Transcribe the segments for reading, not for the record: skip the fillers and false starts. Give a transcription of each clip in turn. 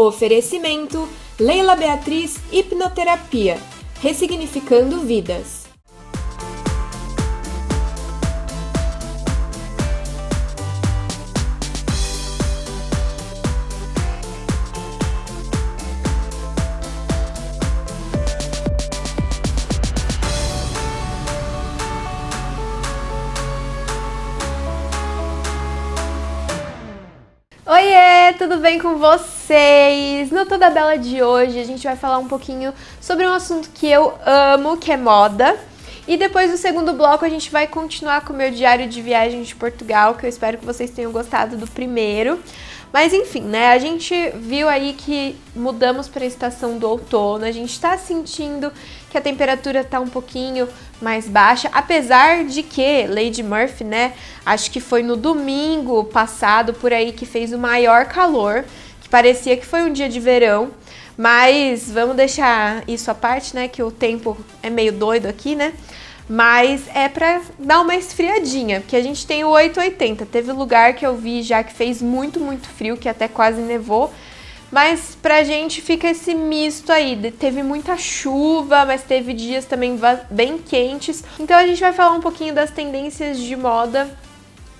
Oferecimento Leila Beatriz Hipnoterapia, ressignificando vidas. Oiê, tudo bem com vocês? No Toda Bela de hoje a gente vai falar um pouquinho sobre um assunto que eu amo, que é moda. E depois do segundo bloco a gente vai continuar com o meu diário de viagem de Portugal, que eu espero que vocês tenham gostado do primeiro. Mas enfim, né, a gente viu aí que mudamos para a estação do outono, a gente tá sentindo que a temperatura tá um pouquinho mais baixa, apesar de que Lady Murphy, né, acho que foi no domingo passado por aí que fez o maior calor, que parecia que foi um dia de verão, mas vamos deixar isso à parte, né, que o tempo é meio doido aqui, né. Mas é pra dar uma esfriadinha, porque a gente tem o 880. Teve lugar que eu vi já que fez muito frio, que até quase nevou. Mas pra gente fica esse misto aí. Teve muita chuva, mas teve dias também bem quentes. Então a gente vai falar um pouquinho das tendências de moda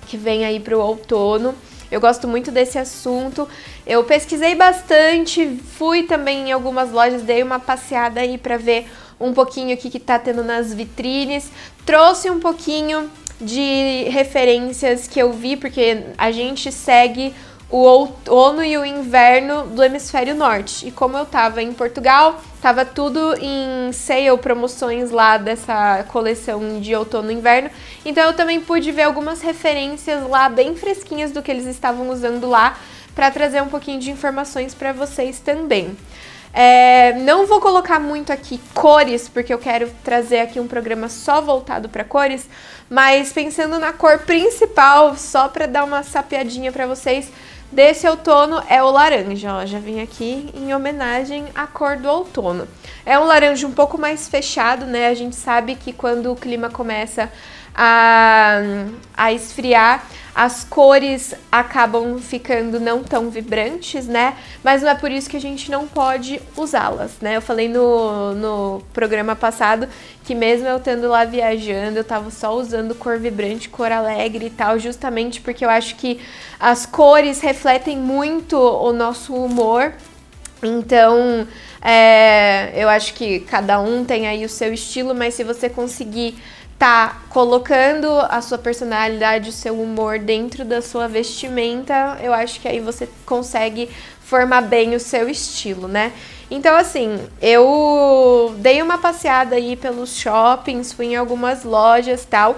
que vem aí pro outono. Eu gosto muito desse assunto. Eu pesquisei bastante, fui também em algumas lojas, dei uma passeada aí pra ver um pouquinho o que tá tendo nas vitrines, trouxe um pouquinho de referências que eu vi, porque a gente segue o outono e o inverno do hemisfério norte, e como eu tava em Portugal, tava tudo em sale, promoções lá dessa coleção de outono e inverno, então eu também pude ver algumas referências lá bem fresquinhas do que eles estavam usando lá, para trazer um pouquinho de informações para vocês também. Não vou colocar muito aqui cores, porque eu quero trazer aqui um programa só voltado para cores, mas pensando na cor principal, só para dar uma sapeadinha para vocês, desse outono é o laranja, ó, já vim aqui em homenagem à cor do outono. É um laranja um pouco mais fechado, né, a gente sabe que quando o clima começa a esfriar, as cores acabam ficando não tão vibrantes, né? Mas não é por isso que a gente não pode usá-las, né? Eu falei no programa passado que mesmo eu estando lá viajando, eu tava só usando cor vibrante, cor alegre e tal, justamente porque eu acho que as cores refletem muito o nosso humor. Então, eu acho que cada um tem aí o seu estilo, mas se você conseguir tá colocando a sua personalidade, o seu humor dentro da sua vestimenta, eu acho que aí você consegue formar bem o seu estilo, né? Então, assim, eu dei uma passeada aí pelos shoppings, fui em algumas lojas e tal.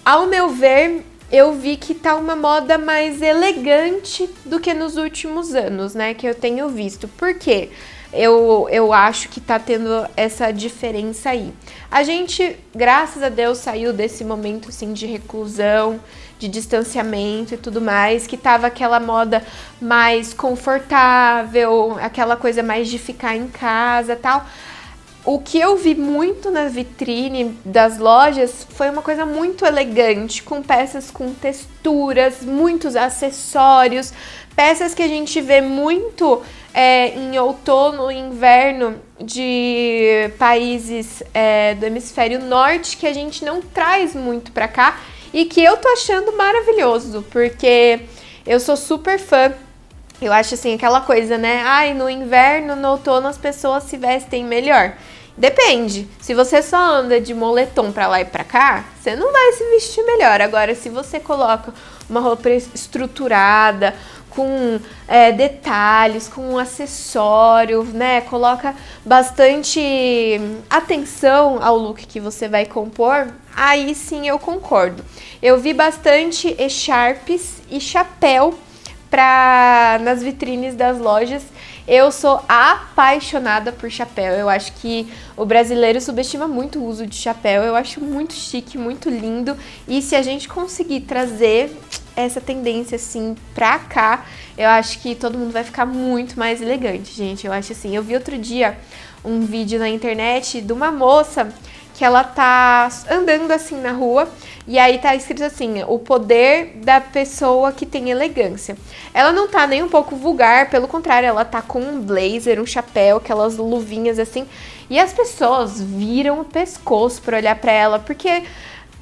Ao meu ver, eu vi que tá uma moda mais elegante do que nos últimos anos, né? Que eu tenho visto. Por quê? Eu acho que tá tendo essa diferença aí. A gente, graças a Deus, saiu desse momento assim de reclusão, de distanciamento e tudo mais, que tava aquela moda mais confortável, aquela coisa mais de ficar em casa e tal. O que eu vi muito na vitrine das lojas foi uma coisa muito elegante, com peças com texturas, muitos acessórios, peças que a gente vê muito em outono e inverno de países do hemisfério norte, que a gente não traz muito pra cá e que eu tô achando maravilhoso, porque eu sou super fã. Eu acho assim, aquela coisa, né? Ai, no inverno, no outono as pessoas se vestem melhor. Depende. Se você só anda de moletom pra lá e pra cá, você não vai se vestir melhor. Agora, se você coloca uma roupa estruturada, com detalhes, com um acessório, né? Coloca bastante atenção ao look que você vai compor, aí sim eu concordo. Eu vi bastante echarpes e chapéu nas vitrines das lojas. Eu sou apaixonada por chapéu. Eu acho que o brasileiro subestima muito o uso de chapéu. Eu acho muito chique, muito lindo. E se a gente conseguir trazer essa tendência assim pra cá, eu acho que todo mundo vai ficar muito mais elegante, gente. Eu acho assim, eu vi outro dia um vídeo na internet de uma moça que ela tá andando assim na rua, e aí tá escrito assim, o poder da pessoa que tem elegância. Ela não tá nem um pouco vulgar, pelo contrário, ela tá com um blazer, um chapéu, aquelas luvinhas assim, e as pessoas viram o pescoço pra olhar pra ela, porque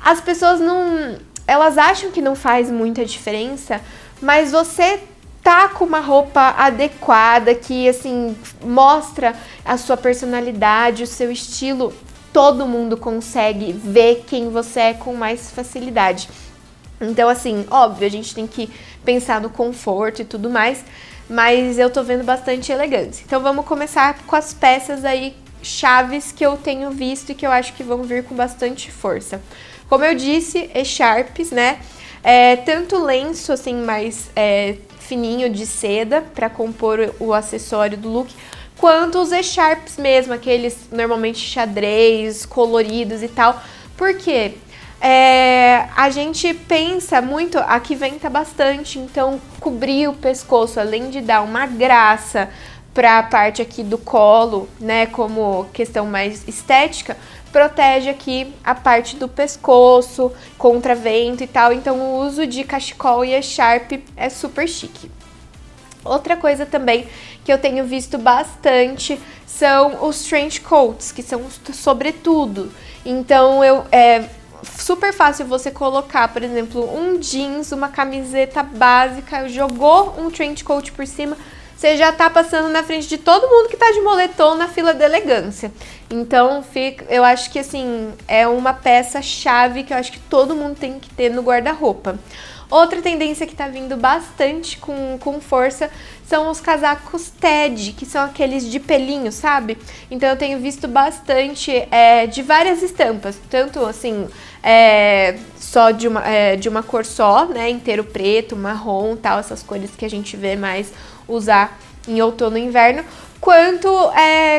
as pessoas não... elas acham que não faz muita diferença, mas você tá com uma roupa adequada, que assim, mostra a sua personalidade, o seu estilo, todo mundo consegue ver quem você é com mais facilidade. Então, assim, óbvio, a gente tem que pensar no conforto e tudo mais, mas eu tô vendo bastante elegância. Então vamos começar com as peças aí, chaves que eu tenho visto e que eu acho que vão vir com bastante força. Como eu disse, echarpes, né? Tanto lenço, assim, mais fininho de seda para compor o acessório do look, quanto os echarpes mesmo, aqueles normalmente xadrez, coloridos e tal. Por quê? A gente pensa muito, aqui venta bastante, então cobrir o pescoço, além de dar uma graça para a parte aqui do colo, né, como questão mais estética, protege aqui a parte do pescoço contra vento e tal, então o uso de cachecol e echarpe é super chique. Outra coisa também que eu tenho visto bastante são os trench coats, que são os sobretudo. Então é super fácil você colocar, por exemplo, um jeans, uma camiseta básica, jogou um trench coat por cima, você já tá passando na frente de todo mundo que tá de moletom na fila da elegância. Então, eu acho que assim, é uma peça-chave que eu acho que todo mundo tem que ter no guarda-roupa. Outra tendência que tá vindo bastante com força são os casacos TED, que são aqueles de pelinho, sabe? Então eu tenho visto bastante de várias estampas, tanto assim, só de uma cor só, né? Inteiro preto, marrom, tal, essas cores que a gente vê mais usar em outono e inverno, quanto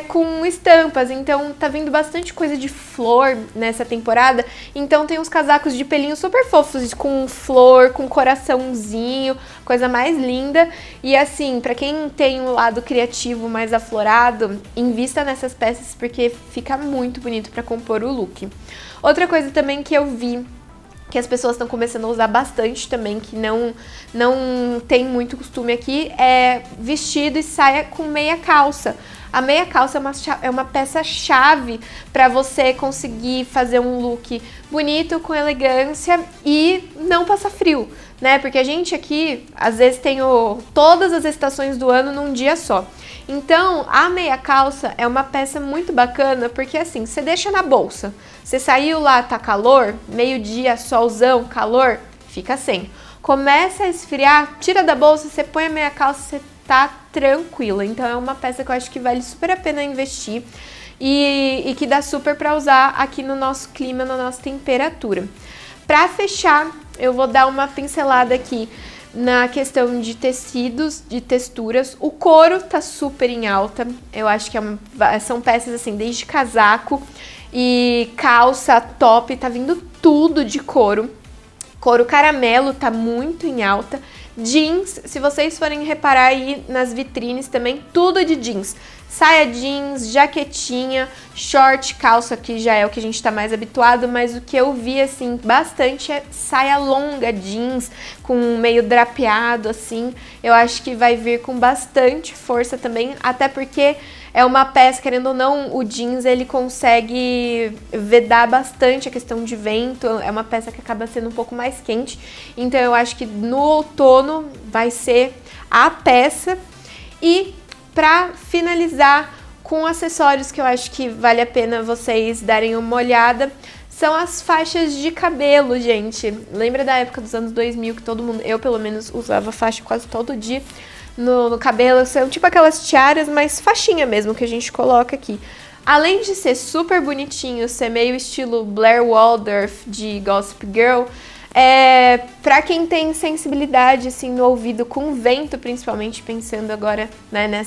com estampas. Então tá vindo bastante coisa de flor nessa temporada, então tem uns casacos de pelinho super fofos, com flor, com coraçãozinho, coisa mais linda. E assim, pra quem tem um lado criativo mais aflorado, invista nessas peças porque fica muito bonito pra compor o look. Outra coisa também que eu vi que as pessoas estão começando a usar bastante também, que não tem muito costume aqui, é vestido e saia com meia calça. A meia calça é uma peça-chave para você conseguir fazer um look bonito, com elegância e não passar frio, né? Porque a gente aqui, às vezes, tem todas as estações do ano num dia só. Então, a meia calça é uma peça muito bacana, porque assim, você deixa na bolsa. Você saiu lá, tá calor, meio-dia, solzão, calor, fica sem. Começa a esfriar, tira da bolsa, você põe a meia calça, você tá tranquila. Então é uma peça que eu acho que vale super a pena investir e que dá super pra usar aqui no nosso clima, na nossa temperatura. Pra fechar, eu vou dar uma pincelada aqui na questão de tecidos, de texturas. O couro tá super em alta, eu acho que são peças assim, desde casaco e calça, top, tá vindo tudo de couro. Couro caramelo tá muito em alta. Jeans, se vocês forem reparar aí nas vitrines também, tudo de jeans. Saia jeans, jaquetinha, short, calça, que já é o que a gente tá mais habituado, mas o que eu vi, assim, bastante é saia longa jeans, com meio drapeado, assim. Eu acho que vai vir com bastante força também, até porque é uma peça, querendo ou não, o jeans, ele consegue vedar bastante a questão de vento, é uma peça que acaba sendo um pouco mais quente, então eu acho que no outono vai ser a peça. E para finalizar com acessórios que eu acho que vale a pena vocês darem uma olhada, são as faixas de cabelo, gente. Lembra da época dos anos 2000 que todo mundo, eu pelo menos, usava faixa quase todo dia no cabelo? São tipo aquelas tiaras, mas faixinha mesmo que a gente coloca aqui. Além de ser super bonitinho, ser meio estilo Blair Waldorf de Gossip Girl, pra quem tem sensibilidade assim no ouvido com vento, principalmente pensando agora, né,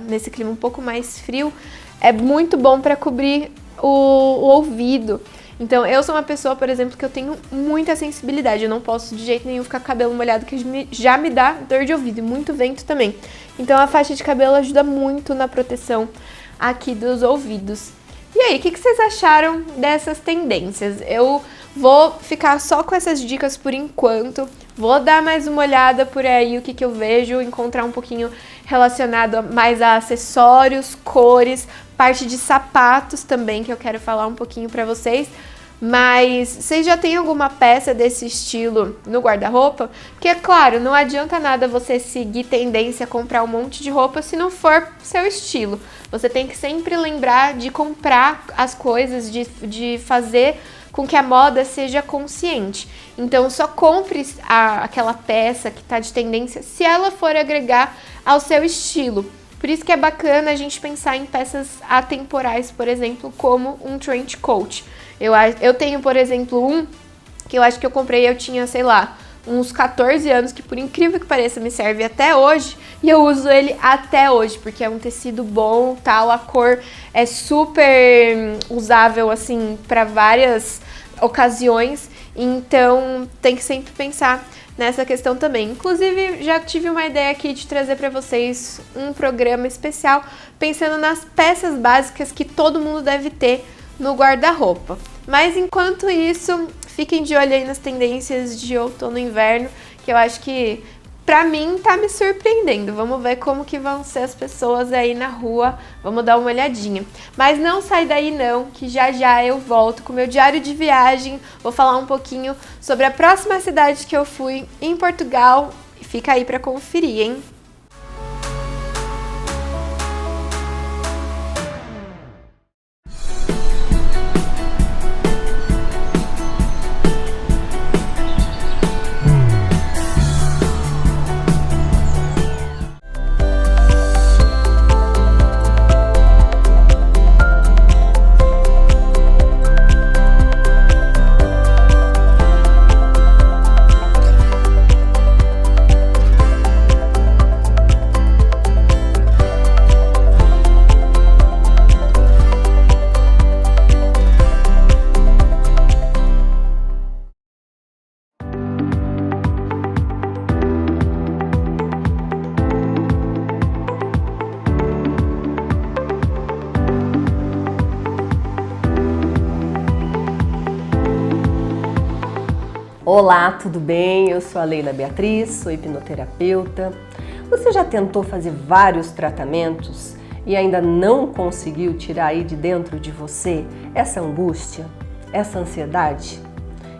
nesse clima um pouco mais frio, é muito bom para cobrir o ouvido. Então eu sou uma pessoa, por exemplo, que eu tenho muita sensibilidade, eu não posso de jeito nenhum ficar com o cabelo molhado, que já me dá dor de ouvido e muito vento também. Então a faixa de cabelo ajuda muito na proteção aqui dos ouvidos. E aí, o que vocês acharam dessas tendências? Eu vou ficar só com essas dicas por enquanto, vou dar mais uma olhada por aí, o que eu vejo, encontrar um pouquinho relacionado mais a acessórios, cores, parte de sapatos também, que eu quero falar um pouquinho pra vocês. Mas vocês já têm alguma peça desse estilo no guarda-roupa? Porque, é claro, não adianta nada você seguir tendência, comprar um monte de roupa se não for seu estilo. Você tem que sempre lembrar de comprar as coisas, de fazer com que a moda seja consciente. Então, só compre aquela peça que está de tendência se ela for agregar ao seu estilo. Por isso que é bacana a gente pensar em peças atemporais, por exemplo, como um trench coat. Eu tenho, por exemplo, um que eu acho que eu comprei, eu tinha, sei lá, uns 14 anos, que por incrível que pareça me serve até hoje, e eu uso ele até hoje, porque é um tecido bom, tal, a cor é super usável, assim, para várias ocasiões, então tem que sempre pensar nessa questão também. Inclusive, já tive uma ideia aqui de trazer para vocês um programa especial pensando nas peças básicas que todo mundo deve ter no guarda-roupa. Mas enquanto isso, fiquem de olho aí nas tendências de outono e inverno, que eu acho que pra mim tá me surpreendendo. Vamos ver como que vão ser as pessoas aí na rua, vamos dar uma olhadinha. Mas não sai daí não, que já já eu volto com o meu diário de viagem, vou falar um pouquinho sobre a próxima cidade que eu fui em Portugal. Fica aí pra conferir, hein? Olá, tudo bem? Eu sou a Leila Beatriz, sou hipnoterapeuta. Você já tentou fazer vários tratamentos e ainda não conseguiu tirar aí de dentro de você essa angústia, essa ansiedade?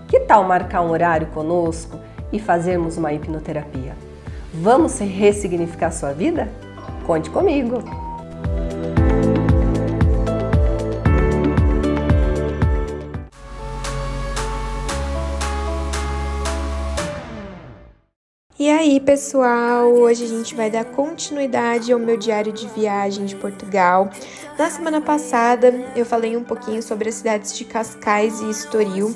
Que tal marcar um horário conosco e fazermos uma hipnoterapia? Vamos ressignificar sua vida? Conte comigo! E aí, pessoal, hoje a gente vai dar continuidade ao meu diário de viagem de Portugal. Na semana passada eu falei um pouquinho sobre as cidades de Cascais e Estoril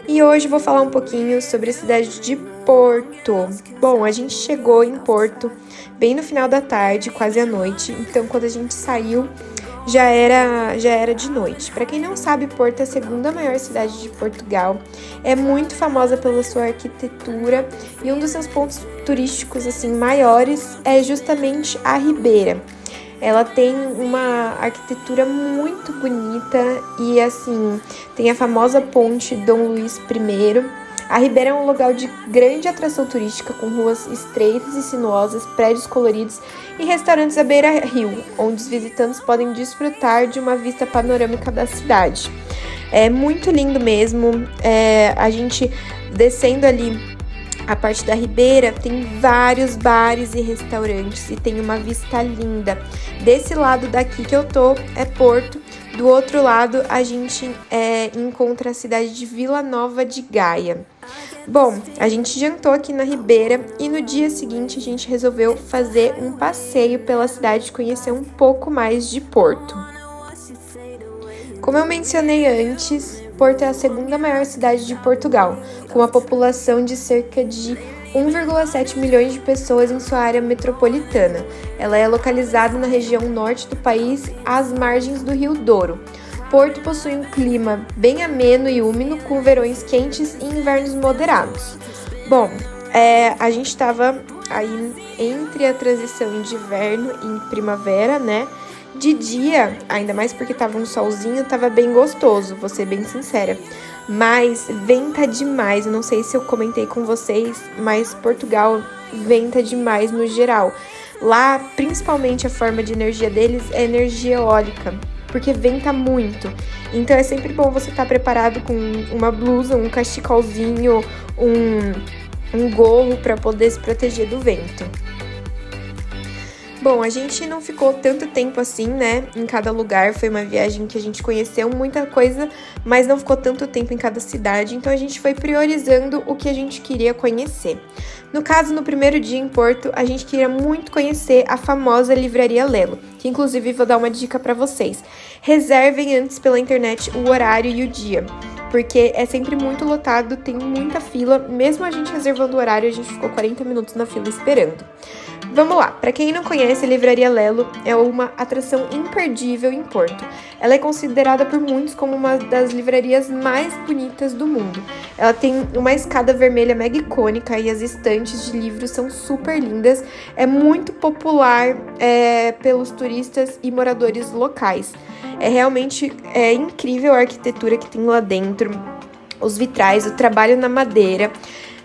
e hoje vou falar um pouquinho sobre a cidade de Porto. Bom, a gente chegou em Porto bem no final da tarde, quase à noite, então quando a gente saiu já era de noite. Para quem não sabe, Porto é a segunda maior cidade de Portugal. É muito famosa pela sua arquitetura e um dos seus pontos turísticos assim maiores é justamente a Ribeira. Ela tem uma arquitetura muito bonita e assim, tem a famosa ponte Dom Luís I. A Ribeira é um lugar de grande atração turística, com ruas estreitas e sinuosas, prédios coloridos e restaurantes à beira-rio, onde os visitantes podem desfrutar de uma vista panorâmica da cidade. É muito lindo mesmo, a gente descendo ali a parte da Ribeira tem vários bares e restaurantes e tem uma vista linda. Desse lado daqui que eu tô é Porto, do outro lado a gente encontra a cidade de Vila Nova de Gaia. Bom, a gente jantou aqui na Ribeira e no dia seguinte a gente resolveu fazer um passeio pela cidade, conhecer um pouco mais de Porto. Como eu mencionei antes, Porto é a segunda maior cidade de Portugal, com uma população de cerca de 1,7 milhões de pessoas em sua área metropolitana. Ela é localizada na região norte do país, às margens do Rio Douro. Porto possui um clima bem ameno e úmido, com verões quentes e invernos moderados. Bom, a gente estava aí entre a transição de inverno e primavera, né? De dia, ainda mais porque tava um solzinho, tava bem gostoso, vou ser bem sincera. Mas venta demais, eu não sei se eu comentei com vocês, mas Portugal venta demais no geral. Lá, principalmente a forma de energia deles é energia eólica, porque venta muito. Então é sempre bom você estar preparado com uma blusa, um cachecolzinho, um gorro para poder se proteger do vento. Bom, a gente não ficou tanto tempo assim, né, em cada lugar, foi uma viagem que a gente conheceu muita coisa, mas não ficou tanto tempo em cada cidade, então a gente foi priorizando o que a gente queria conhecer. No caso, no primeiro dia em Porto, a gente queria muito conhecer a famosa Livraria Lelo, que inclusive vou dar uma dica para vocês. Reservem antes pela internet o horário e o dia, porque é sempre muito lotado, tem muita fila, mesmo a gente reservando o horário, a gente ficou 40 minutos na fila esperando. Vamos lá, para quem não conhece, a Livraria Lelo é uma atração imperdível em Porto. Ela é considerada por muitos como uma das livrarias mais bonitas do mundo. Ela tem uma escada vermelha mega icônica e as estantes de livros são super lindas. É muito popular pelos turistas e moradores locais. É realmente incrível a arquitetura que tem lá dentro, os vitrais, o trabalho na madeira.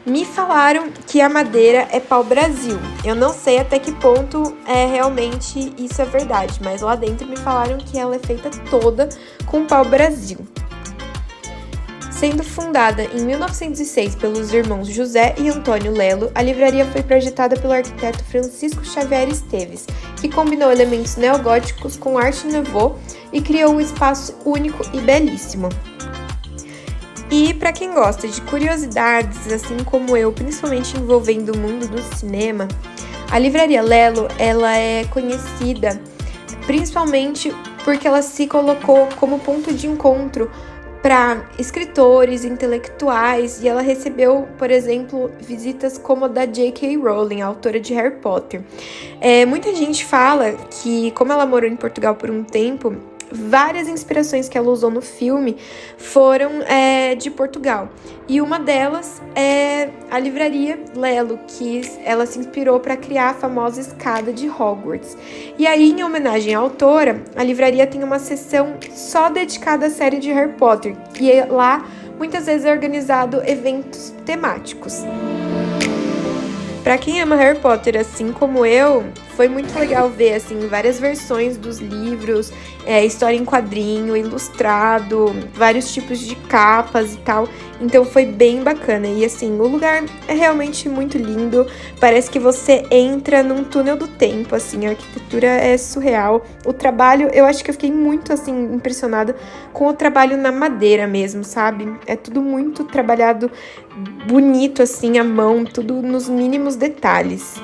Me falaram que a madeira é pau-brasil. Eu não sei até que ponto realmente isso é verdade, mas lá dentro me falaram que ela é feita toda com pau-brasil. Sendo fundada em 1906 pelos irmãos José e Antônio Lelo, a livraria foi projetada pelo arquiteto Francisco Xavier Esteves, que combinou elementos neogóticos com arte nouveau e criou um espaço único e belíssimo. E para quem gosta de curiosidades, assim como eu, principalmente envolvendo o mundo do cinema, a Livraria Lelo, ela é conhecida principalmente porque ela se colocou como ponto de encontro para escritores, intelectuais, e ela recebeu, por exemplo, visitas como a da J.K. Rowling, a autora de Harry Potter. Muita gente fala que, como ela morou em Portugal por um tempo, várias inspirações que ela usou no filme foram de Portugal. E uma delas é a Livraria Lelo, que ela se inspirou para criar a famosa escada de Hogwarts. E aí, em homenagem à autora, a livraria tem uma seção só dedicada à série de Harry Potter. E lá, muitas vezes, é organizado eventos temáticos. Para quem ama Harry Potter, assim como eu, foi muito legal ver assim várias versões dos livros, história em quadrinho, ilustrado, vários tipos de capas e tal. Então foi bem bacana. E assim, o lugar é realmente muito lindo. Parece que você entra num túnel do tempo, assim, a arquitetura é surreal. O trabalho, eu acho que eu fiquei muito assim impressionada com o trabalho na madeira mesmo, sabe? É tudo muito trabalhado bonito assim à mão, tudo nos mínimos detalhes.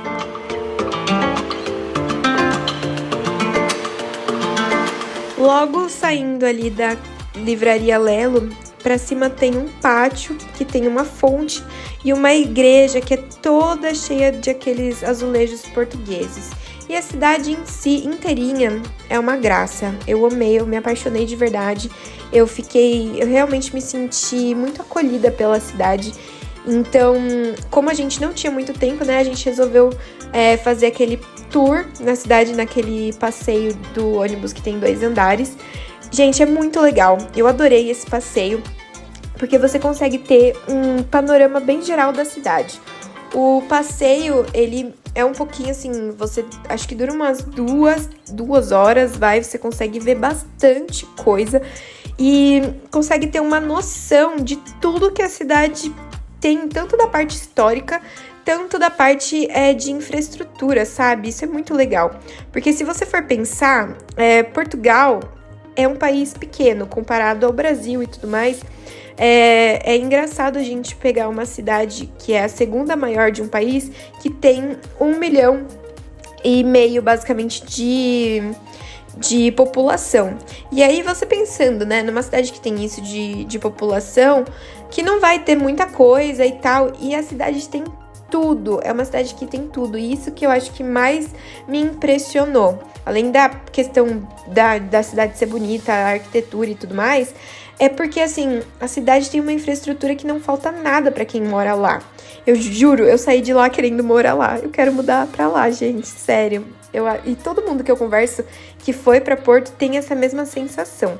Logo saindo ali da Livraria Lelo, para cima tem um pátio que tem uma fonte e uma igreja que é toda cheia de aqueles azulejos portugueses. E a cidade em si, inteirinha, é uma graça. Eu amei, eu me apaixonei de verdade. Eu realmente me senti muito acolhida pela cidade. Então, como a gente não tinha muito tempo, né, a gente resolveu fazer aquele tour na cidade, naquele passeio do ônibus que tem 2 andares. Gente, é muito legal. Eu adorei esse passeio, porque você consegue ter um panorama bem geral da cidade. O passeio, ele é um pouquinho assim, acho que dura umas duas horas, você consegue ver bastante coisa e consegue ter uma noção de tudo que a cidade tem, tanto da parte histórica, tanto da parte de infraestrutura, sabe? Isso é muito legal, porque se você for pensar, Portugal é um país pequeno comparado ao Brasil e tudo mais. É engraçado a gente pegar uma cidade que é a segunda maior de um país, que tem 1,5 milhão basicamente de população. E aí você pensando, né, numa cidade que tem isso de população, que não vai ter muita coisa e tal, e a cidade tem tudo, é uma cidade que tem tudo, e isso que eu acho que mais me impressionou. Além da questão da cidade ser bonita, a arquitetura e tudo mais, é porque, assim, a cidade tem uma infraestrutura que não falta nada pra quem mora lá. Eu juro, eu saí de lá querendo morar lá. Eu quero mudar pra lá, gente, sério. E todo mundo que eu converso que foi para Porto tem essa mesma sensação.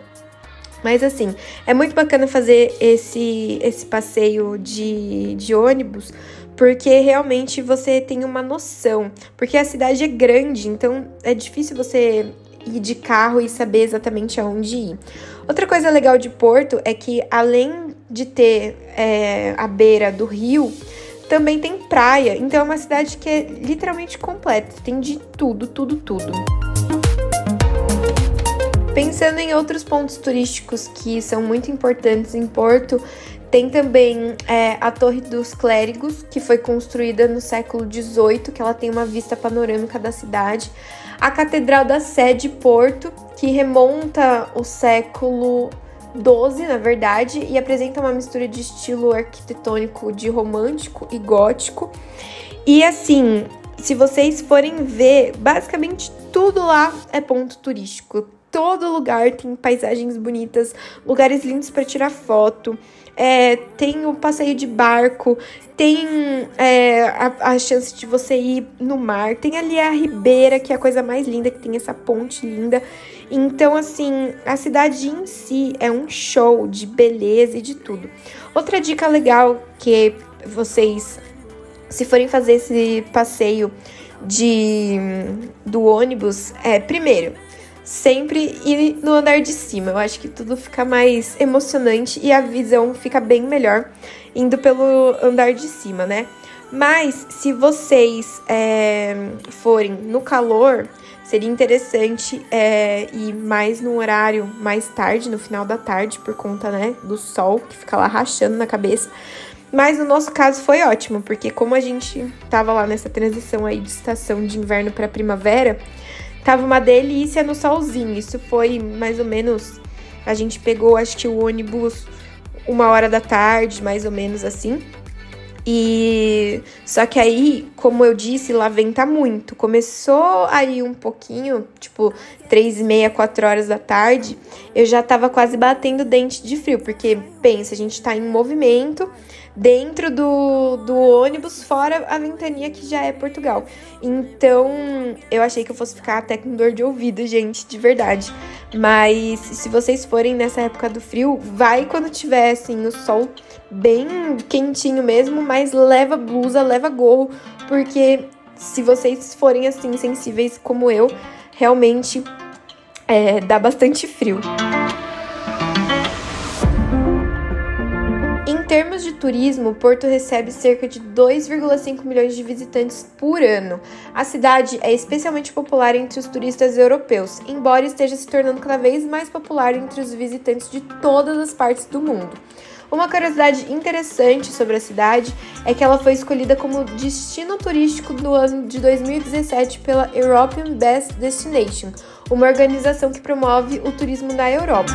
Mas assim, é muito bacana fazer esse passeio de ônibus, porque realmente você tem uma noção. Porque a cidade é grande, então é difícil você ir de carro e saber exatamente aonde ir. Outra coisa legal de Porto é que, além de ter a beira do rio, também tem praia. Então é uma cidade que é literalmente completa, tem de tudo, tudo, tudo. Pensando em outros pontos turísticos que são muito importantes em Porto, tem também a Torre dos Clérigos, que foi construída no século XVIII, que ela tem uma vista panorâmica da cidade. A Catedral da Sé de Porto, que remonta o século XII, na verdade, e apresenta uma mistura de estilo arquitetônico de romântico e gótico. E assim, se vocês forem ver, basicamente tudo lá é ponto turístico. Todo lugar tem paisagens bonitas, lugares lindos para tirar foto. Tem o passeio de barco, tem a chance de você ir no mar, tem ali a Ribeira, que é a coisa mais linda, que tem essa ponte linda. Então, assim, a cidade em si é um show de beleza e de tudo. Outra dica legal que vocês, se forem fazer esse passeio do ônibus, primeiro, sempre ir no andar de cima. Eu acho que tudo fica mais emocionante e a visão fica bem melhor indo pelo andar de cima, né? Mas se vocês forem no calor, seria interessante ir mais no horário mais tarde, no final da tarde, por conta, né, do sol que fica lá rachando na cabeça. Mas no nosso caso foi ótimo, porque como a gente tava lá nessa transição aí de estação de inverno para primavera, tava uma delícia no solzinho. Isso foi mais ou menos... A gente pegou, acho que o ônibus 1h da tarde, mais ou menos assim. E só que aí, como eu disse, lá venta muito. Começou aí um pouquinho, tipo 3h30, 4h da tarde, eu já tava quase batendo dente de frio. Porque, pensa, a gente tá em movimento dentro do ônibus, fora a ventania que já é Portugal. Então, eu achei que eu fosse ficar até com dor de ouvido, gente, de verdade. Mas se vocês forem nessa época do frio, vai quando tiver, assim, o sol bem quentinho mesmo, mas leva blusa, leva gorro, porque se vocês forem, assim, sensíveis como eu, realmente dá bastante frio. Em termos de turismo, Porto recebe cerca de 2,5 milhões de visitantes por ano. A cidade é especialmente popular entre os turistas europeus, embora esteja se tornando cada vez mais popular entre os visitantes de todas as partes do mundo. Uma curiosidade interessante sobre a cidade é que ela foi escolhida como destino turístico do ano de 2017 pela European Best Destination, uma organização que promove o turismo na Europa.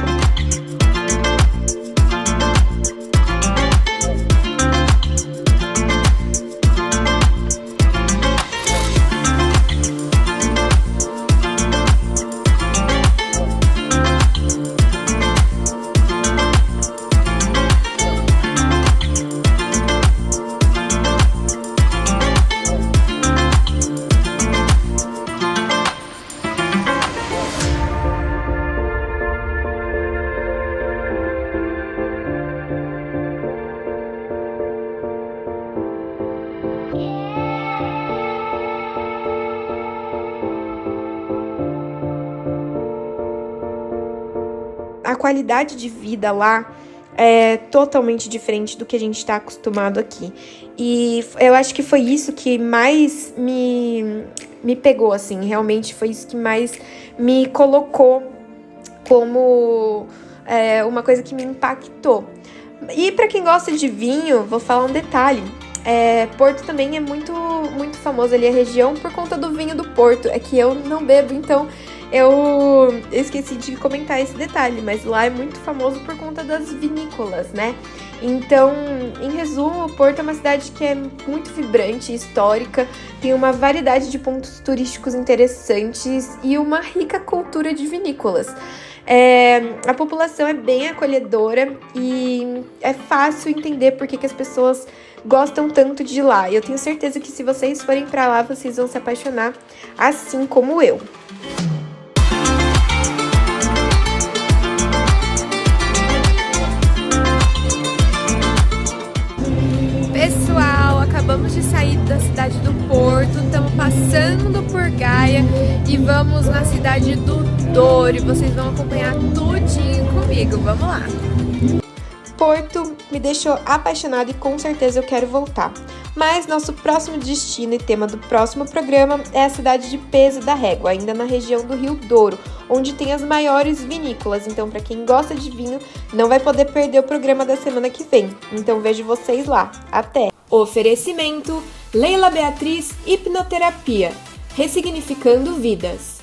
A qualidade de vida lá é totalmente diferente do que a gente está acostumado aqui. E eu acho que foi isso que mais me pegou, assim. Realmente foi isso que mais me colocou como uma coisa que me impactou. E para quem gosta de vinho, vou falar um detalhe. Porto também é muito, muito famoso ali, a região, por conta do vinho do Porto. É que eu não bebo, então eu esqueci de comentar esse detalhe, mas lá é muito famoso por conta das vinícolas, né? Então, em resumo, Porto é uma cidade que é muito vibrante, histórica, tem uma variedade de pontos turísticos interessantes e uma rica cultura de vinícolas. A população é bem acolhedora e é fácil entender por que as pessoas gostam tanto de ir lá. Eu tenho certeza que se vocês forem para lá, vocês vão se apaixonar, assim como eu. Pessoal, acabamos de sair da cidade do Porto, estamos passando por Gaia e vamos na cidade do Douro. E vocês vão acompanhar tudinho comigo, vamos lá! Porto me deixou apaixonada e com certeza eu quero voltar. Mas nosso próximo destino e tema do próximo programa é a cidade de Peso da Régua, ainda na região do Rio Douro, onde tem as maiores vinícolas. Então, para quem gosta de vinho, não vai poder perder o programa da semana que vem. Então, vejo vocês lá. Até! Oferecimento: Leila Beatriz Hipnoterapia, ressignificando vidas.